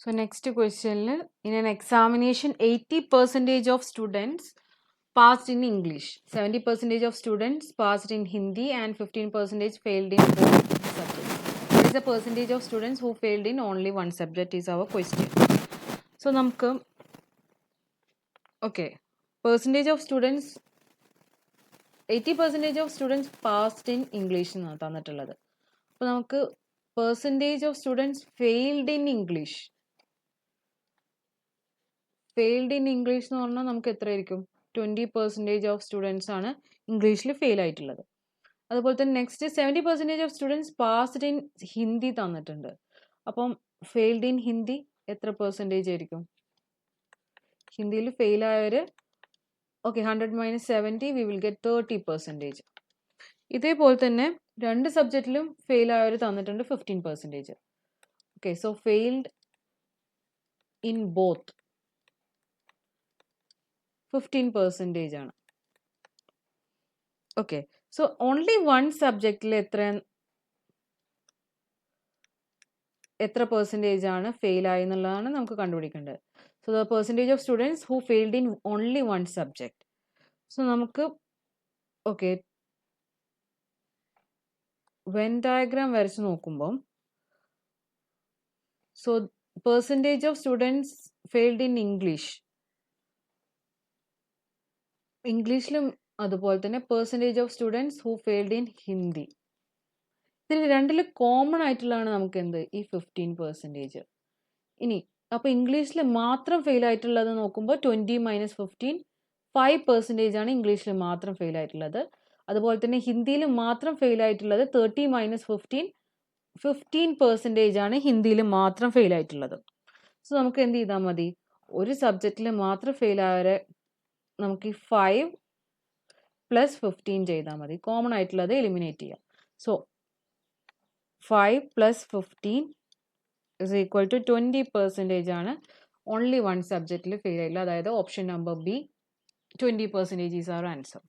So next question, in an examination 80% of students passed in English, 70% of students passed in Hindi and 15% failed in both subjects. There is a percentage of students who failed in only one subject is our question. So namukku okay, percentage of students 80% of students passed in English എന്നാണ് തന്നിട്ടുള്ളത്. അപ്പോൾ നമുക്ക് percentage of students failed in English failed in English എന്ന് പറഞ്ഞാൽ നമുക്ക് എത്രയായിരിക്കും 20% of students ആണ് ഇംഗ്ലീഷിൽ ഫെയിൽ ആയിട്ടുള്ളത്. അതുപോലെ തന്നെ next 70% of students passed in Hindi തന്നിട്ടുണ്ട്. അപ്പം ഫെയിൽഡ് ഇൻ ഹിന്ദി എത്ര പെർസെൻറ്റേജ് ആയിരിക്കും? ഹിന്ദിയിൽ ഫെയിൽ ആയവർ ഓക്കെ 100 - 70 വി വിൽ ഗെറ്റ് 30%. ഇതേപോലെ തന്നെ രണ്ട് സബ്ജക്റ്റിലും ഫെയിൽ ആയവർ തന്നിട്ടുണ്ട് 15%. Okay, so failed in both 15% ആണ്. ഓക്കെ, സോ ഓൺലി വൺ സബ്ജക്റ്റിൽ എത്ര പെർസെൻറ്റേജ് ആണ് ഫെയിൽ ആയി എന്നുള്ളതാണ് നമുക്ക് കണ്ടുപിടിക്കേണ്ടത്. So the percentage of students who failed in only one subject. So നമുക്ക് ഓക്കെ വെൻ ഡയഗ്രാം വരച്ച് നോക്കുമ്പോൾ so percentage of students failed in ഇംഗ്ലീഷിലും അതുപോലെ തന്നെ percentage of students who failed in Hindi. ഇതിൽ രണ്ടിൽ കോമൺ ആയിട്ടുള്ളതാണ് നമുക്ക് എന്ത് ഈ 15%. ഇനി അപ്പോൾ ഇംഗ്ലീഷിൽ മാത്രം ഫെയിൽ ആയിട്ടുള്ളത് നോക്കുമ്പോൾ 20 - 15 5% ആണ് ഇംഗ്ലീഷിൽ മാത്രം ഫെയിൽ ആയിട്ടുള്ളത്. അതുപോലെ തന്നെ ഹിന്ദിയിൽ മാത്രം ഫെയിൽ ആയിട്ടുള്ളത് 30 - 15 15% ആണ് ഹിന്ദിയിൽ മാത്രം ഫെയിൽ ആയിട്ടുള്ളത്. സോ നമുക്ക് എന്ത് ചെയ്താൽ മതി, ഒരു സബ്ജക്റ്റിൽ മാത്രം ഫെയിൽ ആയവരെ നമുക്ക് ഈ 5 + 15 ചെയ്താൽ മതി. കോമൺ ആയിട്ടുള്ളത് എലിമിനേറ്റ് ചെയ്യാം. സോ 5 + 15 is equal to 20% ആണ് ഓൺലി വൺ സബ്ജക്റ്റിൽ ഫെയിൽ ആയില്ല. അതായത് option number B 20% is our answer.